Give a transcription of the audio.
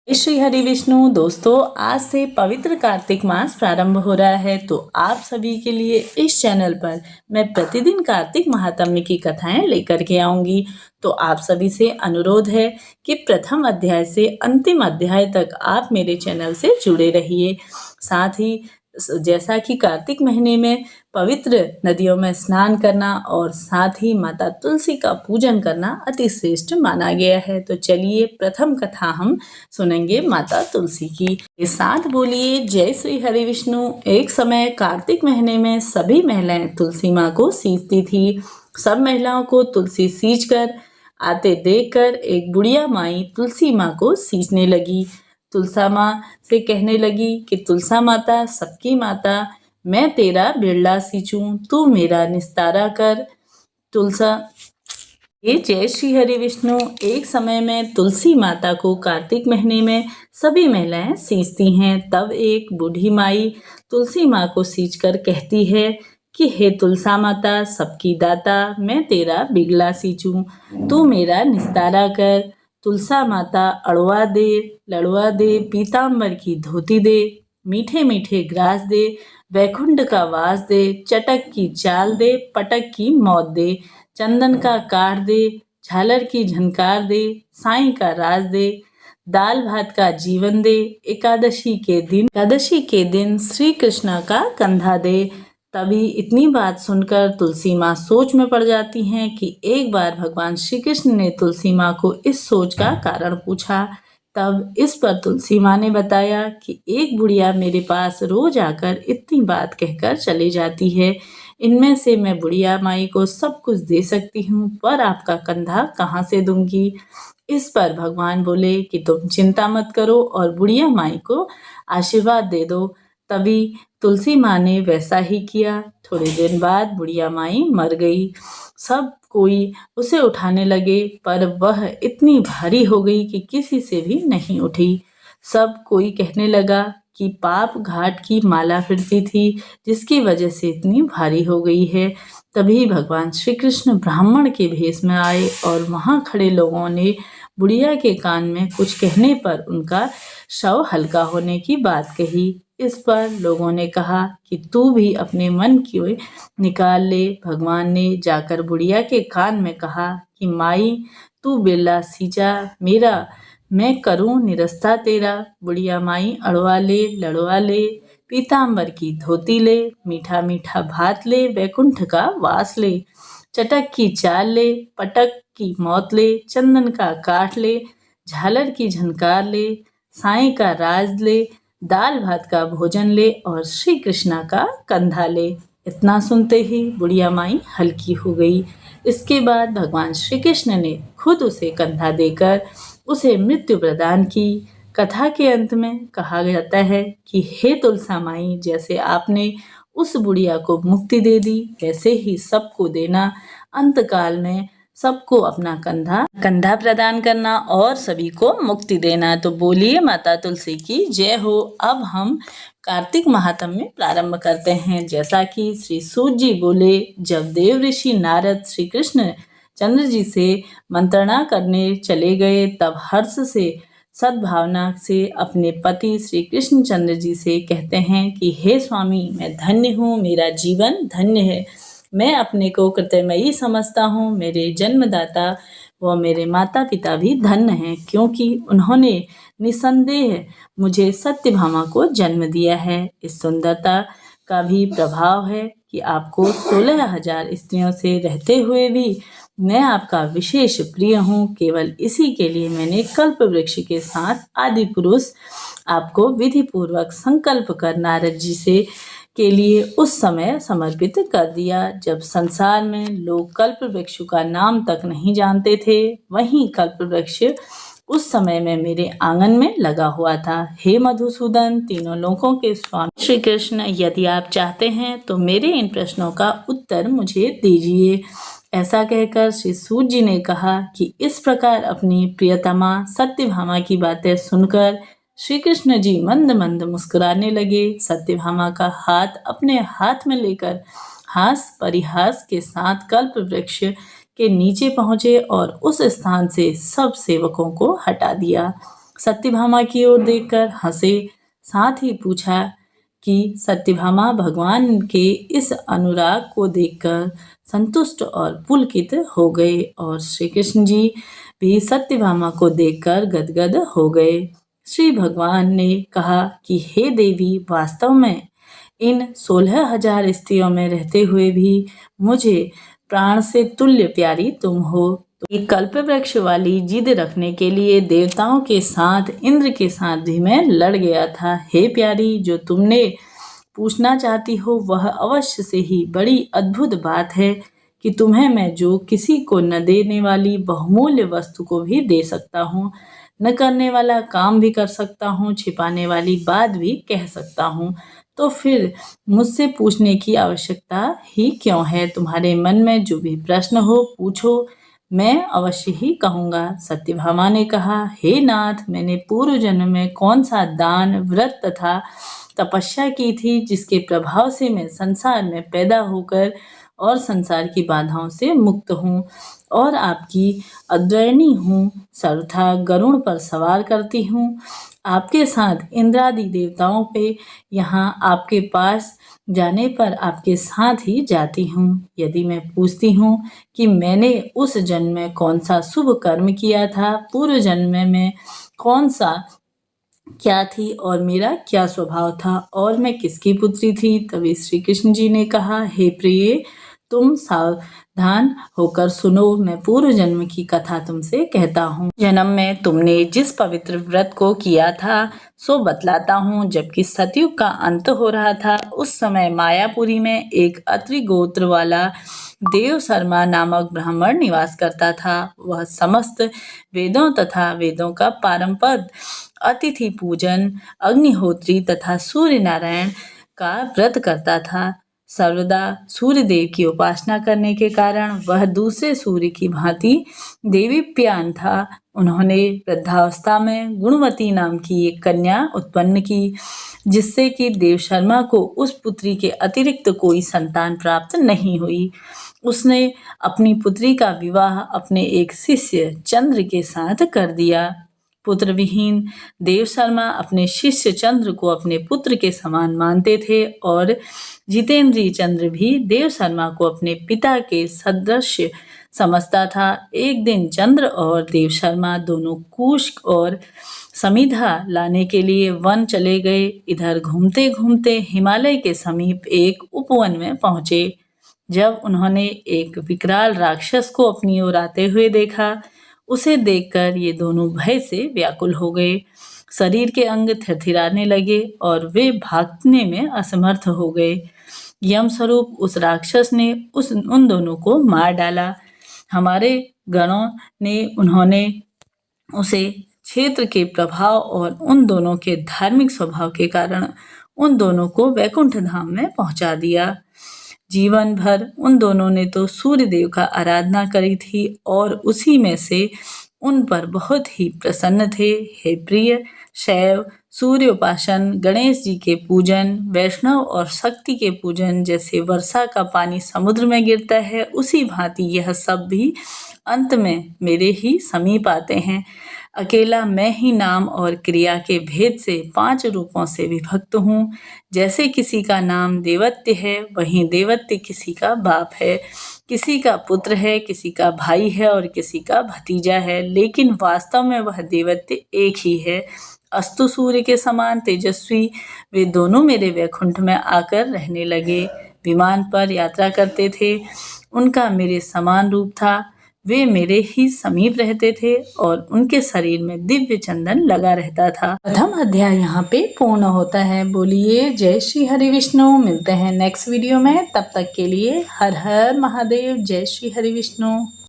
श्री हरि विष्णु दोस्तों, आज से पवित्र कार्तिक मास प्रारंभ हो रहा है। तो आप सभी के लिए इस चैनल पर मैं प्रतिदिन कार्तिक महात्म्य की कथाएं लेकर के आऊंगी। तो आप सभी से अनुरोध है कि प्रथम अध्याय से अंतिम अध्याय तक आप मेरे चैनल से जुड़े रहिए। साथ ही जैसा कि कार्तिक महीने में पवित्र नदियों में स्नान करना और साथ ही माता तुलसी का पूजन करना अति श्रेष्ठ माना गया है। तो चलिए प्रथम कथा हम सुनेंगे माता तुलसी की। इस साथ बोलिए जय श्री हरि विष्णु। एक समय कार्तिक महीने में सभी महिलाएं तुलसी माँ को सींचती थी। सब महिलाओं को तुलसी सींच कर आते देखकर एक बुढ़िया माई तुलसी माँ को सींचने लगी। तुलसा माँ से कहने लगी कि तुलसा माता, सबकी माता, मैं तेरा बिरला सींचूं, तू मेरा निस्तारा कर। तुलसा ये जय श्री हरि विष्णु। एक समय में तुलसी माता को कार्तिक महीने में सभी महिलाएं सींचती हैं। तब एक बूढ़ी माई तुलसी माँ को सींच कर कहती है कि हे तुलसा माता, सबकी दाता, मैं तेरा बिगला सींचूं, तू मेरा निस्तारा कर। तुलसा माता अड़वा दे, लड़वा दे, पीताम्बर की धोती दे, मीठे मीठे ग्रास दे, वैकुंठ का वास दे, चटक की चाल दे, पटक की मौत दे, चंदन का काढ़ दे, झालर की झनकार दे, साईं का राज दे, दाल भात का जीवन दे, एकादशी के दिन श्री कृष्ण का कंधा दे। तभी इतनी बात सुनकर तुलसी माँ सोच में पड़ जाती हैं कि एक बार भगवान श्री कृष्ण ने तुलसी माँ को इस सोच का कारण पूछा। तब इस पर तुलसी माँ ने बताया कि एक बुढ़िया मेरे पास रोज आकर इतनी बात कहकर चली जाती है। इनमें से मैं बुढ़िया माई को सब कुछ दे सकती हूँ, पर आपका कंधा कहाँ से दूंगी। इस पर भगवान बोले कि तुम चिंता मत करो और बुढ़िया माई को आशीर्वाद दे दो। तभी तुलसी माँ ने वैसा ही किया। थोड़े दिन बाद बुढ़िया माई मर गई। सब कोई उसे उठाने लगे, पर वह इतनी भारी हो गई कि किसी से भी नहीं उठी। सब कोई कहने लगा कि पाप घाट की माला फिरती थी, जिसकी वजह से इतनी भारी हो गई है। तभी भगवान श्री कृष्ण ब्राह्मण के भेष में आए और वहां खड़े लोगों ने बुढ़िया के कान में कुछ कहने पर उनका शव हल्का होने की बात कही। इस पर लोगों ने कहा कि तू भी अपने मन की निकाल ले। भगवान ने जाकर बुढ़िया के कान में कहा कि माई, तू बिरला सींचा मेरा, मैं करूं निरस्ता तेरा। बुढ़िया माई अड़वा ले, लड़वा ले, पीताम्बर की धोती ले, मीठा मीठा भात ले, वैकुंठ का वास ले, चटक की चाल ले, पटक की मौत ले, चंदन का काठ ले, झालर की झनकार ले, साईं का राज ले, दाल भात का भोजन ले और श्री कृष्णा का कंधा ले। इतना सुनते ही बुढ़िया माई हल्की हो गई। इसके बाद भगवान श्री कृष्ण ने खुद उसे कंधा देकर उसे मृत्यु प्रदान की। कथा के अंत में कहा जाता है कि हे तुलसा माई, जैसे आपने उस बुढ़िया को मुक्ति दे दी, वैसे ही सबको देना। अंत काल में सबको अपना कंधा प्रदान करना और सभी को मुक्ति देना। तो बोलिए माता तुलसी की जय हो। अब हम कार्तिक महात्म्य प्रारंभ करते हैं। जैसा कि श्री सूत जी बोले, जब देव ऋषि नारद श्री कृष्ण चंद्र जी से मंत्रणा करने चले गए, तब हर्ष से सद्भावना से अपने पति श्री कृष्ण चंद्र जी से कहते हैं कि हे स्वामी, मैं धन्य हूँ, मेरा जीवन धन्य है। मैं अपने को कृतमयी समझता हूँ। मेरे जन्मदाता व मेरे माता पिता भी धन्य हैं, क्योंकि उन्होंने निसंदेह मुझे सत्यभामा को जन्म दिया है। इस सुंदरता का भी प्रभाव है कि आपको 16,000 स्त्रियों से रहते हुए भी मैं आपका विशेष प्रिय हूँ। केवल इसी के लिए मैंने कल्प वृक्ष के साथ आदि पुरुष आपको विधि पूर्वक संकल्प कर नारद जी से के लिए उस समय समर्पित कर दिया, जब संसार में लोग कल्प वृक्ष का नाम तक नहीं जानते थे। वहीं कल्प वृक्ष उस समय में मेरे आंगन में लगा हुआ था। हे मधुसूदन, तीनों लोकों के स्वामी श्री कृष्ण, यदि आप चाहते हैं तो मेरे इन प्रश्नों का उत्तर मुझे दीजिए। ऐसा कहकर श्री सूत जी ने कहा कि इस प्रकार अपनी प्रियतमा सत्यभामा की बातें सुनकर श्री कृष्ण जी मंद मंद मुस्कुराने लगे। सत्यभामा का हाथ अपने हाथ में लेकर हास परिहास के साथ कल्प वृक्ष के नीचे पहुंचे और उस स्थान से सब सेवकों को हटा दिया। सत्यभामा की ओर देखकर हंसे। साथ ही पूछा कि सत्यभामा भगवान के इस अनुराग को देखकर संतुष्ट और पुलकित हो गए और श्री कृष्ण जी भी सत्यभामा को देखकर गदगद हो गए। श्री भगवान ने कहा कि हे देवी, वास्तव में इन 16,000 स्त्रियों में रहते हुए भी मुझे प्राण से तुल्य प्यारी तुम हो। तो कल्प वृक्ष वाली जिद रखने के लिए देवताओं के साथ, इंद्र के साथ भी मैं लड़ गया था। हे प्यारी, जो तुमने पूछना चाहती हो वह अवश्य से ही बड़ी अद्भुत बात है कि तुम्हें मैं जो किसी को न देने वाली बहुमूल्य वस्तु को भी दे सकता हूँ, न करने वाला काम भी कर सकता हूँ, छिपाने वाली बात भी कह सकता हूँ। तो फिर मुझसे पूछने की आवश्यकता ही क्यों है? तुम्हारे मन में जो भी प्रश्न हो पूछो, मैं अवश्य ही कहूँगा। सत्यभामा ने कहा, हे नाथ, मैंने पूर्व जन्म में कौन सा दान, व्रत तथा तपस्या की थी जिसके प्रभाव से मैं संसार में पैदा होकर और संसार की बाधाओं से मुक्त हूँ और आपकी अद्वैणी हूँ। सर्वथा गरुड़ पर सवार करती हूँ, आपके साथ इंद्रादि देवताओं पे यहाँ आपके पास जाने पर आपके साथ ही जाती हूँ। यदि मैं पूछती हूँ कि मैंने उस जन्म में कौन सा शुभ कर्म किया था, पूर्व जन्म में कौन सा क्या थी और मेरा क्या स्वभाव था और मैं किसकी पुत्री थी, तभी श्री कृष्ण जी ने कहा, हे प्रिय, तुम सावधान होकर सुनो। मैं पूर्व जन्म की कथा तुमसे कहता हूँ। जन्म में तुमने जिस पवित्र व्रत को किया था सो बतलाता हूँ। जबकि सतयुग का अंत हो रहा था, उस समय मायापुरी में एक अत्रि गोत्र वाला देव शर्मा नामक ब्राह्मण निवास करता था। वह समस्त वेदों तथा वेदों का पारंपरिक अतिथि पूजन, अग्निहोत्री तथा सूर्य नारायण का व्रत करता था। सर्वदा सूर्य देव की उपासना करने के कारण वह दूसरे सूर्य की भांति देवीप्यान था। उन्होंने वृद्धावस्था में गुणवती नाम की एक कन्या उत्पन्न की, जिससे कि देव शर्मा को उस पुत्री के अतिरिक्त कोई संतान प्राप्त नहीं हुई। उसने अपनी पुत्री का विवाह अपने एक शिष्य चंद्र के साथ कर दिया। पुत्र विहीन देव शर्मा अपने शिष्य चंद्र को अपने पुत्र के समान मानते थे और जितेंद्रीय चंद्र भी देव शर्मा को अपने पिता के सदृश समझता था। एक दिन चंद्र और देव शर्मा दोनों कुश और समिधा लाने के लिए वन चले गए। इधर घूमते घूमते हिमालय के समीप एक उपवन में पहुंचे। जब उन्होंने एक विकराल राक्षस को अपनी ओर आते हुए देखा, उसे देखकर ये दोनों भय से व्याकुल हो गए। शरीर के अंग थिरथिराने लगे और वे भागने में असमर्थ हो गए। यम स्वरूप उस राक्षस ने उन दोनों को मार डाला। हमारे गणों ने उन्होंने उसे क्षेत्र के प्रभाव और उन दोनों के धार्मिक स्वभाव के कारण उन दोनों को वैकुंठ धाम में पहुंचा दिया। जीवन भर उन दोनों ने तो सूर्य देव का आराधना करी थी और उसी में से उन पर बहुत ही प्रसन्न थे। हे प्रिय, शैव, सूर्य उपासन, गणेश जी के पूजन, वैष्णव और शक्ति के पूजन, जैसे वर्षा का पानी समुद्र में गिरता है, उसी भांति यह सब भी अंत में मेरे ही समीप आते हैं। अकेला मैं ही नाम और क्रिया के भेद से 5 रूपों से विभक्त हूँ। जैसे किसी का नाम देवत्य है, वहीं देवत्य किसी का बाप है, किसी का पुत्र है, किसी का भाई है और किसी का भतीजा है, लेकिन वास्तव में वह देवत्य एक ही है। अस्तु सूर्य के समान तेजस्वी वे दोनों मेरे वैकुंठ में आकर रहने लगे। विमान पर यात्रा करते थे, उनका मेरे समान रूप था। वे मेरे ही समीप रहते थे और उनके शरीर में दिव्य चंदन लगा रहता था। प्रथम अध्याय यहाँ पे पूर्ण होता है। बोलिए जय श्री हरि विष्णु। मिलते हैं नेक्स्ट वीडियो में, तब तक के लिए हर हर महादेव। जय श्री हरि विष्णु।